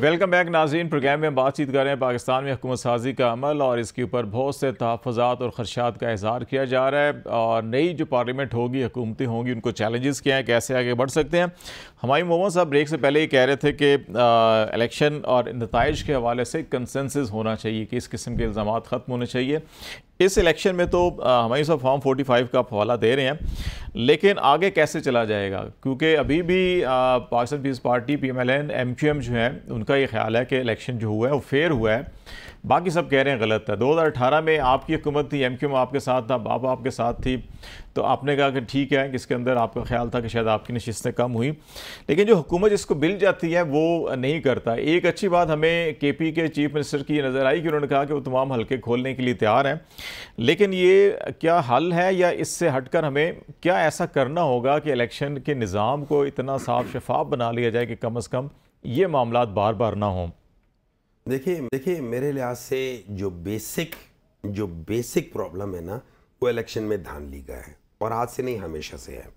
Welcome back नाज़रीन। Programme में बातचीत कर रहे हैं पाकिस्तान में हुकूमत साजी का अमल और इसके ऊपर बहुत से तहफ़्फ़ुज़ात और ख़दशात का इज़हार किया जा रहा है। और नई जो पार्लियामेंट होगी, हुकूमतें होंगी, उनको चैलेंजेस क्या हैं, कैसे आगे बढ़ सकते हैं। हमारी मोहम्मद साहब ब्रेक से पहले ही कह रहे थे कि इलेक्शन और नताइज के हवाले से कंसेंसस होना चाहिए कि इस किस्म के इल्ज़ाम ख़त्म होने चाहिए। इस इलेक्शन में तो हमारी सब फॉर्म 45 का हवाला दे रहे हैं, लेकिन आगे कैसे चला जाएगा? क्योंकि अभी भी Pakistan People's Party PMLN MQM जो है, उनका ये ख्याल है कि इलेक्शन जो हुआ है वो फेयर हुआ है, बाकी सब कह रहे हैं गलत है। 2018 में आपकी हुकूमत थी, MQM आपके साथ था, बाबा आपके साथ थी, तो आपने कहा कि ठीक है कि इसके अंदर आपका ख्याल था कि शायद आपकी नशिस्तें कम हुई, लेकिन जो हुकूमत जिसको बिल जाती है वो नहीं करता। एक अच्छी बात हमें KP के चीफ मिनिस्टर की नज़र आई कि उन्होंने कहा कि वो तमाम हल्के खोलने के लिए तैयार हैं, लेकिन ये क्या हल है या इससे हटकर हमें क्या ऐसा करना होगा कि इलेक्शन के निज़ाम को इतना साफ शफाफ बना लिया जाए कि कम अज़ कम ये मामलात बार बार ना हों? देखिए मेरे लिहाज से जो बेसिक प्रॉब्लम है ना, वो इलेक्शन में धान ली गया है और आज से नहीं, हमेशा से है।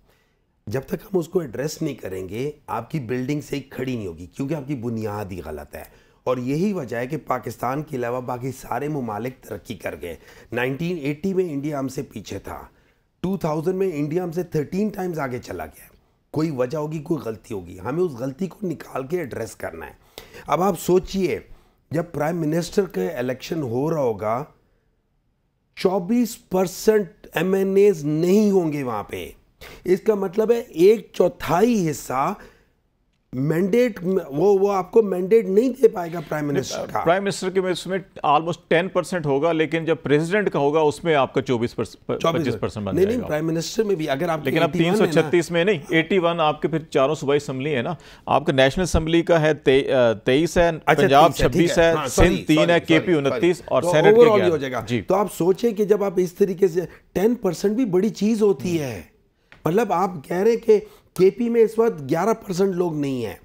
जब तक हम उसको एड्रेस नहीं करेंगे, आपकी बिल्डिंग सही खड़ी नहीं होगी, क्योंकि आपकी बुनियाद ही गलत है। और यही वजह है कि पाकिस्तान के अलावा बाकी सारे ममालिक तरक्की कर गए। 1980 में इंडिया हमसे पीछे था, 2000 में इंडिया हमसे 13 टाइम्स आगे चला गया। कोई वजह होगी, कोई गलती होगी, हमें उस गलती को निकाल के एड्रेस करना है। अब आप सोचिए, जब प्राइम मिनिस्टर का इलेक्शन हो रहा होगा, 24% MNAs नहीं होंगे वहां पे। इसका मतलब है 1/4 हिस्सा मैंडेट, वो आपको मैंडेट नहीं दे पाएगा प्राइम मिनिस्टर का। प्राइम मिनिस्टर के उसमें ऑलमोस्ट 10% होगा, लेकिन जब प्रेसिडेंट का होगा उसमें आपका 25% बन नहीं, प्राइम मिनिस्टर में भी अगर आप, लेकिन अब 336 में नहीं, 81 आपके फिर चारों सूबाई असम्बली है ना। आपका नेशनल असम्बली का है 23 है, पंजाब 26 है, सिंध 3 है, KP 29 और सेनेट के 11 हो जाएगा। तो आप सोचें कि जब आप इस तरीके से 10% भी बड़ी चीज होती है। मतलब आप कह रहे कि KP में इस वक्त 11% लोग नहीं है,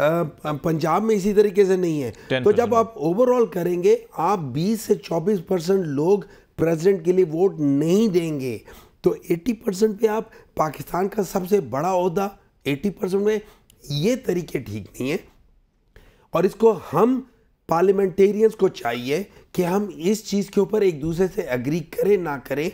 पंजाब में इसी तरीके से नहीं है। तो जब आप ओवरऑल करेंगे, आप 20 से 24% लोग प्रेसिडेंट के लिए वोट नहीं देंगे, तो 80% पे आप पाकिस्तान का सबसे बड़ा ओहदा 80% में, ये तरीके ठीक नहीं है। और इसको हम पार्लियामेंटेरियंस को चाहिए कि हम इस चीज़ के ऊपर एक दूसरे से एग्री करें ना करें,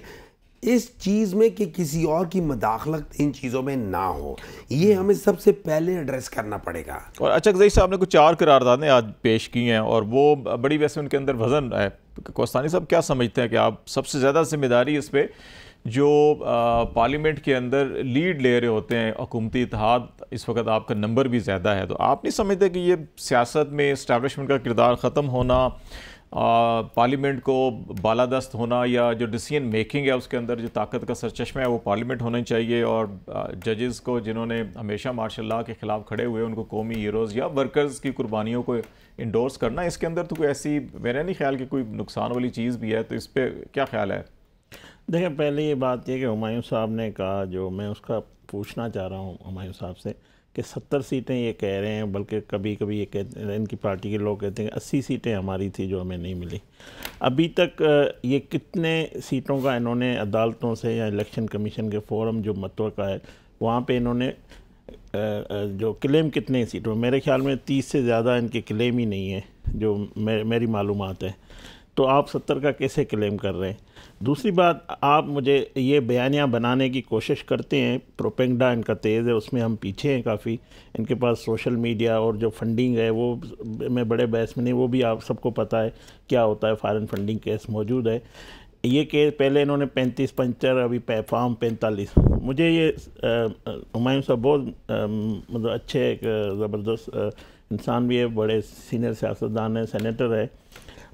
इस चीज़ में कि किसी और की मदाखलत इन चीज़ों में ना हो, ये हमें सबसे पहले एड्रेस करना पड़ेगा। और अचकज़ई साहब ने कुछ 4 करारदादें आज पेश की हैं और वो बड़ी, वैसे उनके अंदर वज़न है। कोस्तानी साहब क्या समझते हैं कि आप सबसे ज़्यादा जिम्मेदारी इस पर जो पार्लियामेंट के अंदर लीड ले रहे होते हैं, हुकूमती इत्तेहाद, इस वक्त आपका नंबर भी ज़्यादा है, तो आप नहीं समझते कि ये सियासत में इस्टेब्लिशमेंट का किरदार ख़त्म होना, पार्लियामेंट को बालादस्त होना, या जो डिसीजन मेकिंग है उसके अंदर जो ताकत का सरचश्मा है वो पार्लियामेंट होना चाहिए, और जजेस को जिन्होंने हमेशा मार्शल लॉ के ख़िलाफ़ खड़े हुए उनको कौमी हीरोज़ या वर्कर्स की कुर्बानियों को इंडोर्स करना, इसके अंदर तो कोई ऐसी, मेरा नहीं ख्याल कि कोई नुकसान वाली चीज़ भी है। तो इस पर क्या ख्याल है? देखिए, पहले ये बात है कि हुमायूं साहब ने कहा, जो मैं उसका पूछना चाह रहा हूँ हुमायूं साहब से, कि 70 सीटें ये कह रहे हैं, बल्कि कभी कभी ये कहते हैं, इनकी पार्टी के लोग कहते हैं 80 सीटें हमारी थी जो हमें नहीं मिली। अभी तक ये कितने सीटों का इन्होंने अदालतों से या इलेक्शन कमीशन के फोरम जो मतवक़ा है वहाँ पे इन्होंने जो क्लेम कितने सीटों, मेरे ख्याल में 30 से ज़्यादा इनके क्लेम ही नहीं है जो मेरी मालूमात है। तो आप 70 का कैसे क्लेम कर रहे हैं? दूसरी बात, आप मुझे ये बयानियाँ बनाने की कोशिश करते हैं, प्रोपेगेंडा इनका तेज़ है, उसमें हम पीछे हैं काफ़ी। इनके पास सोशल मीडिया और जो फंडिंग है वो मैं बड़े बहस में नहीं, वो भी आप सबको पता है क्या होता है, फॉरेन फंडिंग केस मौजूद है। ये केस पहले इन्होंने 35 पंचर, अभी फॉर्म 45। मुझे ये हुमायूं साहब बहुत मतलब अच्छे, एक ज़बरदस्त इंसान भी है, बड़े सीनियर सियासतदान है, सेनेटर है।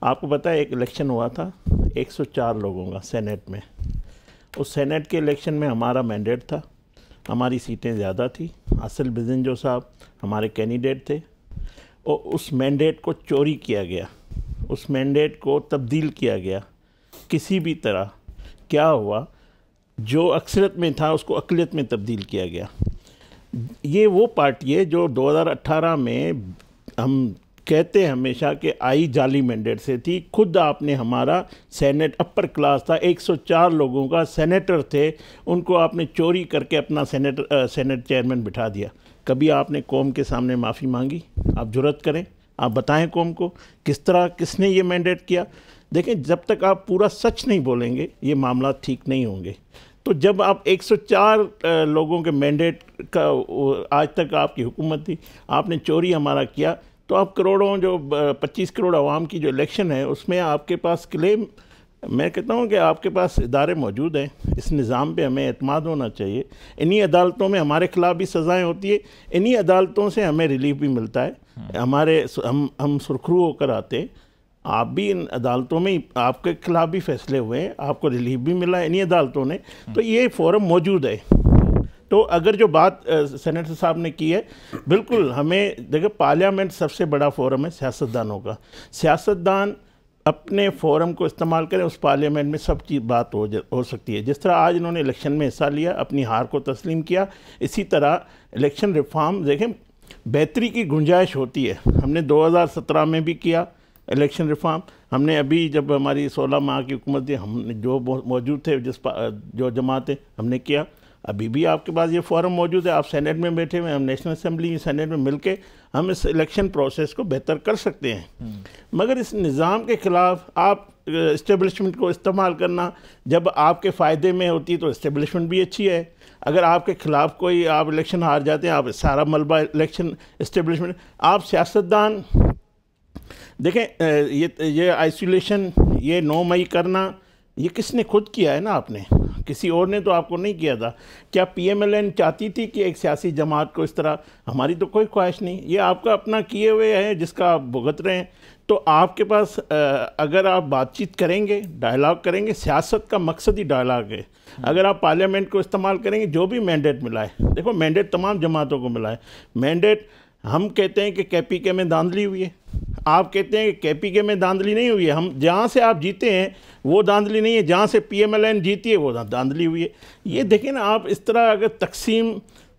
आपको पता है एक इलेक्शन हुआ था 104 लोगों का सेनेट में। उस सेनेट के इलेक्शन में हमारा मैंडेट था, हमारी सीटें ज़्यादा थी, हासिल बिजनजो साहब हमारे कैंडिडेट थे, और उस मैंडेट को चोरी किया गया, उस मैंडेट को तब्दील किया गया किसी भी तरह। क्या हुआ, जो अक्सरियत में था उसको अक़लियत में तब्दील किया गया। ये वो पार्टी है जो 2018 में हम कहते हैं हमेशा कि आई जाली मैंडेट से थी। खुद आपने हमारा सेनेट अपर क्लास था, 104 लोगों का सेनेटर थे, उनको आपने चोरी करके अपना सेनेट चेयरमैन बिठा दिया। कभी आपने कौम के सामने माफ़ी मांगी? आप जुर्रत करें, आप बताएं कौम को किस तरह किसने ये मैंडेट किया। देखें, जब तक आप पूरा सच नहीं बोलेंगे ये मामला ठीक नहीं होंगे। तो जब आप 104 लोगों के मैंडेट का आज तक आपकी हुकूमत थी, आपने चोरी हमारा किया, तो आप करोड़ों जो 25 करोड़ आवाम की जो इलेक्शन है उसमें आपके पास क्लेम, मैं कहता हूँ कि आपके पास इदारे मौजूद हैं, इस निज़ाम पे हमें एतमाद होना चाहिए। इन्हीं अदालतों में हमारे ख़िलाफ़ भी सज़ाएँ होती है, इन्हीं अदालतों से हमें रिलीफ भी मिलता है, हम सुरखरू होकर आते हैं। आप भी इन अदालतों में आपके खिलाफ भी फैसले हुए हैं, आपको रिलीफ भी मिला है इन्हीं अदालतों ने, तो ये फ़ोरम मौजूद है। तो अगर जो बात सेनेटर साहब ने की है, बिल्कुल हमें देखो, पार्लियामेंट सबसे बड़ा फ़ोरम है सियासतदानों का। सियासतदान अपने फ़ोरम को इस्तेमाल करें, उस पार्लियामेंट में सब चीज़ बात हो सकती है। जिस तरह आज इन्होंने इलेक्शन में हिस्सा लिया, अपनी हार को तस्लीम किया, इसी तरह इलेक्शन रिफॉर्म देखें, बेहतरी की गुंजाइश होती है। हमने 2017 में भी किया इलेक्शन रिफॉर्म, हमने अभी जब हमारी 16 माह की हुकूमत थी, हमने जो मौजूद थे जो जमातें हमने किया, अभी भी आपके पास ये फोरम मौजूद है। आप सेनेट में बैठे हुए हैं, हम नेशनल असम्बली सेनेट में मिलके हम इस इलेक्शन प्रोसेस को बेहतर कर सकते हैं। मगर इस निज़ाम के ख़िलाफ़ आप इस्टेब्लिशमेंट को इस्तेमाल करना जब आपके फ़ायदे में होती है तो इस्टेब्लिशमेंट भी अच्छी है। अगर आपके ख़िलाफ़ कोई आप इलेक्शन हार जाते हैं, आप सारा मलबा इलेक्शन इस्टेब्लिशमेंट, आप सियासतदान देखें, ये आइसोलेशन, ये 9 मई करना, ये किसने खुद किया है ना, आपने, किसी और ने तो आपको नहीं किया था। क्या PMLN चाहती थी कि एक सियासी जमात को इस तरह? हमारी तो कोई ख्वाहिश नहीं, ये आपका अपना किए हुए है जिसका आप भुगत रहे हैं। तो आपके पास अगर आप बातचीत करेंगे, डायलॉग करेंगे, सियासत का मकसद ही डायलॉग है। अगर आप पार्लियामेंट को इस्तेमाल करेंगे, जो भी मैंडेट मिला है, देखो मैंडेट तमाम जमातों को मिला है। मैंडेट हम कहते हैं कि KPK में धांधली हुई है, आप कहते हैं कि KPK में धांधली नहीं हुई है। हम जहाँ से आप जीते हैं वो धांधली नहीं है, जहाँ से PMLN जीती है वो धांधली हुई है। ये देखें ना, आप इस तरह अगर तकसीम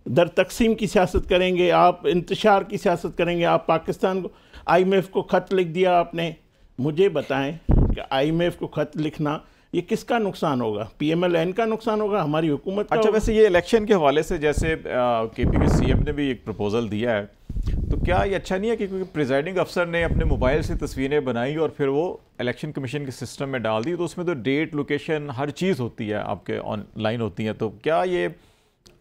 दर तकसीम की सियासत करेंगे, आप इंतशार की सियासत करेंगे, आप पाकिस्तान को IMF को ख़त लिख दिया आपने, मुझे बताएं कि IMF को ख़त लिखना ये किसका नुकसान होगा? PMLN का नुकसान होगा, हमारी हुकूमत का? अच्छा, वैसे ये इलेक्शन के हवाले से जैसे KP के CM ने भी एक प्रपोज़ल दिया है, तो क्या ये अच्छा नहीं है कि क्योंकि प्रिजाइडिंग अफसर ने अपने मोबाइल से तस्वीरें बनाई और फिर वो इलेक्शन कमीशन के सिस्टम में डाल दी, तो उसमें तो डेट, लोकेशन, हर चीज़ होती है, आपके ऑनलाइन होती है। तो क्या ये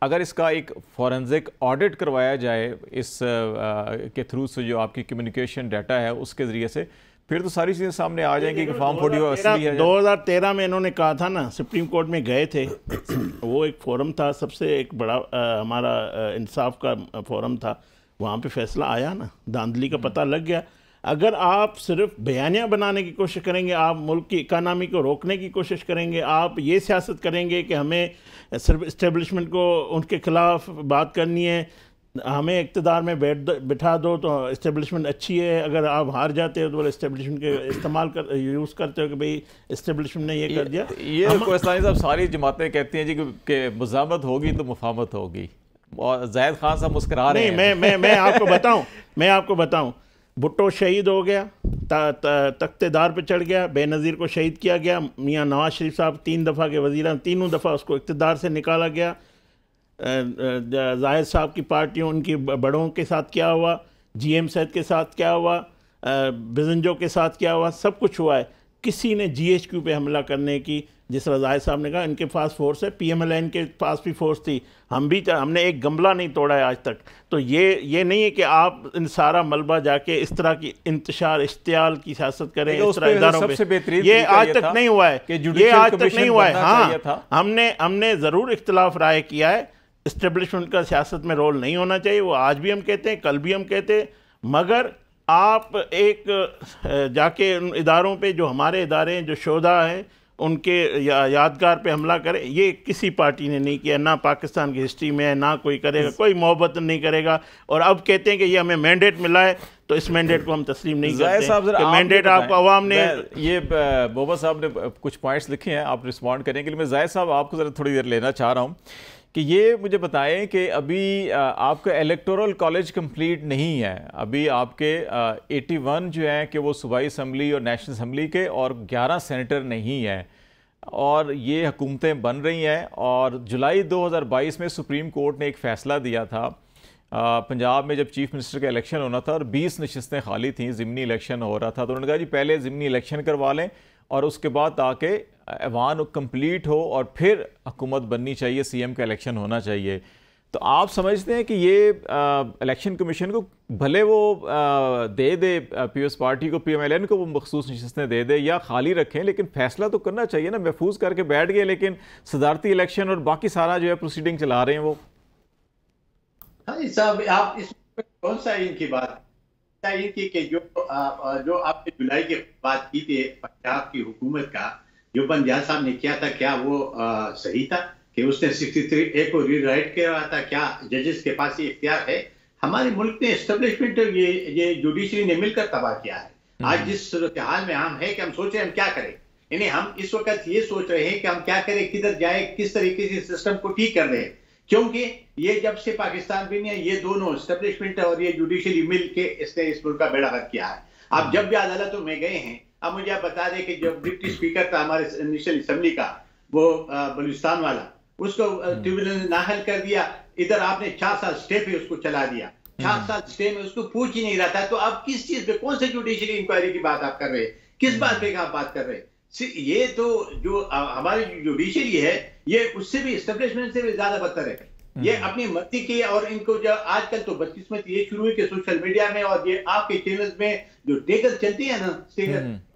अगर इसका एक फॉरेंसिक ऑडिट करवाया जाए इस के थ्रू से, जो आपकी कम्युनिकेशन डाटा है उसके ज़रिए से, फिर तो सारी चीज़ें सामने आ जाएंगी कि फॉर्म 40 असली है। 2013 में इन्होंने कहा था ना, सुप्रीम कोर्ट में गए थे, वो एक फोरम था, सबसे एक बड़ा हमारा इंसाफ का फोरम था, वहाँ पे फैसला आया ना, धांधली का पता लग गया। अगर आप सिर्फ बयानियाँ बनाने की कोशिश करेंगे, आप मुल्क की इकानमी को रोकने की कोशिश करेंगे, आप ये सियासत करेंगे कि हमें सिर्फ इस्टेब्लिशमेंट को उनके ख़िलाफ़ बात करनी है, हमें इक़्तिदार में बिठा दो तो इस्टेब्लिशमेंट अच्छी है, अगर आप हार जाते हो तो बोले इस्टेब्लिशमेंट के इस्तेमाल यूज़ करते हो कि भाई इस्टेब्लिशमेंट ने ये कर दिया। ये कोस्तानी साहब सारी जमातें कहती हैं जी कि मुज़ामत होगी तो मुफाहमत होगी, और ज़ाहिद खान साहब मुस्करा रहे हैं। मैं आपको बताऊं, भुट्टो शहीद हो गया, तख्तेदार पे चढ़ गया, बेनज़ीर को शहीद किया गया, मियाँ नवाज शरीफ साहब 3 दफ़ा के वज़ीर, तीनों दफ़ा उसको इक़्तिदार से निकाला गया। जाहिद साहब की पार्टियों, उनकी बड़ों के साथ क्या हुआ, GM सैद के साथ क्या हुआ, बिजंजो के साथ क्या हुआ, सब कुछ हुआ है। किसी ने GHQ पे हमला करने की, जिस तरह जाहिद साहब ने कहा, इनके पास फोर्स है, PMLN के पास भी फोर्स थी, हमने एक गमला नहीं तोड़ा है आज तक। तो ये नहीं है कि आप इन सारा मलबा जाके इस तरह की इंतशार इश्तियाल की सियासत करें इस तरह इदारों पे। ये आज तक नहीं हुआ है, ये आज तक नहीं हुआ है। हाँ, हमने ज़रूर इख्तिलाफ राय किया है, इस्टेब्लिशमेंट का सियासत में रोल नहीं होना चाहिए, वो आज भी हम कहते हैं, कल भी हम कहते हैं। मगर आप एक जाके उन इदारों पे, जो हमारे इदारे हैं, जो शोधा हैं, उनके यादगार पे हमला करें, ये किसी पार्टी ने नहीं किया, ना पाकिस्तान की हिस्ट्री में है, ना कोई करेगा, कोई मोहब्बत नहीं करेगा। और अब कहते हैं कि ये हमें मैंडेट मिला है, तो इस मैंडेट को हम तस्लीम नहीं करते कि मैंडेट आपको अवाम ने। ये बोबा साहब ने कुछ पॉइंट्स लिखे हैं, आप रिस्पॉन्ड करेंगे। मैं जाहिद साहब आपको ज़रा थोड़ी देर लेना चाह रहा हूँ कि ये मुझे बताएं कि अभी आपका इलेक्टोरल कॉलेज कंप्लीट नहीं है, अभी आपके 81 जो हैं कि वो सूबाई असम्बली और नेशनल असम्बली के, और 11 सेनेटर नहीं हैं, और ये हुकूमतें बन रही हैं। और जुलाई 2022 में सुप्रीम कोर्ट ने एक फ़ैसला दिया था पंजाब में जब चीफ मिनिस्टर का इलेक्शन होना था और 20 नशिस्तें खाली थीं, ज़िमनी इलेक्शन हो रहा था, तो उन्होंने कहा जी पहले ज़िमनी इलेक्शन करवा लें और उसके बाद ताकि ऐवान कंप्लीट हो और फिर हुकूमत बननी चाहिए, सीएम का इलेक्शन होना चाहिए। तो आप समझते हैं कि ये इलेक्शन कमीशन को भले वो दे दे पीएस पार्टी को, पीएमएलएन को वो मखसूस नशिस्तें दे दे या खाली रखें, लेकिन फैसला तो करना चाहिए ना। महफूज करके बैठ गए, लेकिन सदारती इलेक्शन और बाकी सारा जो है प्रोसीडिंग चला रहे हैं वो। हाँ साहब, आप इसमें कौन सा इनकी बात इनकी कि जो आपने जुलाई की बात की थी पंजाब की हुकूमत का, जो बंजारा साहब ने किया था, क्या वो सही था कि उसने 63A को रीराइट किया था? क्या जजेस के पास ये इख्तियार है? हमारे मुल्क में एस्टेब्लिशमेंट ये जुडिशरी ने मिलकर तबाह किया है। आज जिस सूरत हाल में हम है कि हम सोच रहे हैं हम क्या करें, यानी हम इस वक्त ये सोच रहे हैं कि हम क्या करें, किधर जाए, किस तरीके से सिस्टम को ठीक कर रहे हैं, क्योंकि ये जब से पाकिस्तान बनी है ये दोनों एस्टेब्लिशमेंट और ये जुडिशरी मिल के इसने इस मुल्क का बेड़ा गर्क किया है। आप जब भी अदालतों में गए हैं, अब मुझे आप बता दें कि जब डिप्टी स्पीकर था हमारे नेशनल असेंबली का, वो बलूचिस्तान वाला, उसको ट्रिब्यूनल ने नाहल कर दिया। इधर आपने 4 साल स्टे पे उसको चला दिया, 4 साल स्टे में उसको पूछ ही नहीं रहा था। तो अब किस चीज पे, कौन से जुडिशरी इंक्वायरी की बात आप कर रहे हैं, किस बात पे आप बात कर रहे हैं? ये तो जो हमारी जुडिशरी है ये उससे भी एस्टेब्लिशमेंट से भी ज्यादा बदतर है। ये अपनी मर्जी की, और इनको जो आजकल तो बदकिस्मती ये शुरू हुई कि सोशल मीडिया में और ये आपके चैनल्स में जो टेकर चलती है ना,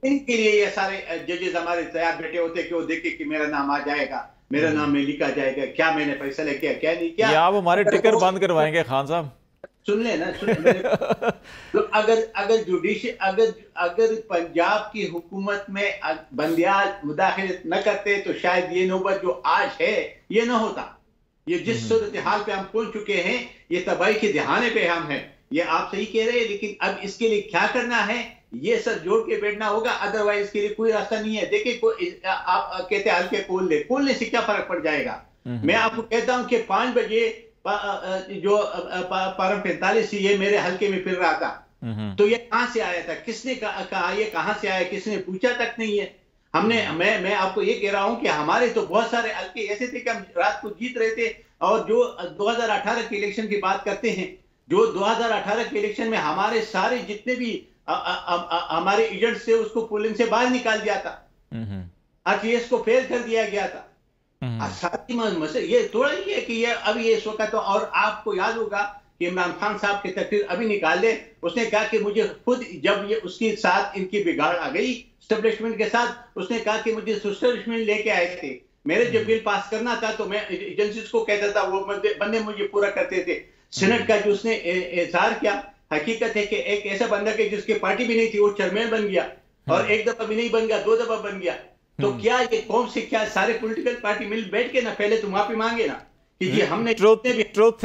इनके लिए ये सारे जजेस हमारे तैयार बैठे होते हैं कि वो देखे कि मेरा नाम आ जाएगा, मेरा नाम में लिखा जाएगा, क्या मैंने फैसला किया क्या नहीं किया। आप हमारे टिकर बंद करवाएंगे खान साहब? सुन लेना, तो अगर जुडिशरी अगर पंजाब की हुकूमत में बंदियाल मुदाखलत न करते तो शायद ये नौबत जो आज है ये न होता। ये जिस सूरत हाल पे हम पहुंच चुके हैं, ये तबाही के दहाने पे हम हैं, ये आप सही कह रहे हैं। लेकिन अब इसके लिए क्या करना है, ये सब जोड़ के बैठना होगा, अदरवाइज इसके लिए कोई रास्ता नहीं है। देखिए आप कहते हैं हल्के खोलने से क्या फर्क पड़ जाएगा। मैं आपको कहता हूं कि 5 बजे जो पारम 45 ये मेरे हल्के में फिर रहा था, तो ये कहां से आया था, किसने कहा, ये कहां से आया, किसने पूछा तक नहीं है। मैं आपको ये कह रहा हूं कि हमारे तो बहुत सारे हल्के ऐसे थे कि हम रात को जीत रहे थे। और जो 2018 के इलेक्शन की बात करते हैं, जो 2018 के इलेक्शन में हमारे सारे जितने भी हमारे एजेंट्स थे उसको पोलिंग से बाहर निकाल दिया था, आरटीएस को फेल कर दिया गया था। ये थोड़ा ही है कि ये अब ये इस वक्त तो, और आपको याद होगा कि इमरान खान साहब की तकरीर अभी निकाल दे, उसने कहा कि मुझे खुद, जब ये उसके साथ इनकी बिगाड़ आ गई एस्टेब्लिशमेंट के साथ, उसने कहा कि मुझे एस्टेब्लिशमेंट लेके आए थे, मेरे जब बिल पास करना था तो मैं एजेंसीज को कहता था, वो बंदे मुझे पूरा करते थे। सेनेट का जो उसने इजहार किया, हकीकत है कि एक ऐसा बंदा के जिसकी पार्टी भी नहीं थी वो चेयरमैन बन गया, और एक दफा भी नहीं बन गया, 2 दफा बन गया। तो क्या ये कौन से, क्या सारे पॉलिटिकल पार्टी मिल बैठ के ना पहले तो माफी मांगे ना कि जी हमने ट्रुथ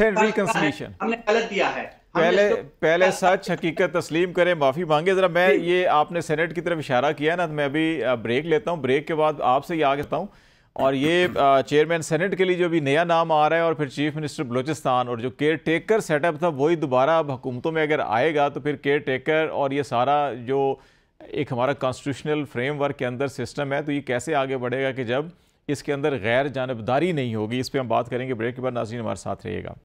एंड रिकंसिलिएशन हमने गलत दिया है, पहले सच हकीकत तस्लीम करें, माफी मांगे। जरा मैं ये आपने सेनेट की तरफ इशारा किया ना, तो मैं अभी ब्रेक लेता हूँ, ब्रेक के बाद आपसे ये आगे बताऊँ। और ये चेयरमैन सेनेट के लिए जो भी नया नाम आ रहा है, और फिर चीफ मिनिस्टर बलूचिस्तान, और जो केयर टेकर सेटअप था वही दोबारा अब हुकूमतों में अगर आएगा तो फिर केयर टेकर और ये सारा जो एक हमारा कॉन्स्टिट्यूशनल फ्रेमवर्क के अंदर सिस्टम है, तो ये कैसे आगे बढ़ेगा कि जब इसके अंदर गैर जानबदारी नहीं होगी। इस पर हम बात करेंगे ब्रेक के बाद। नाज़रीन हमारे साथ रहिएगा।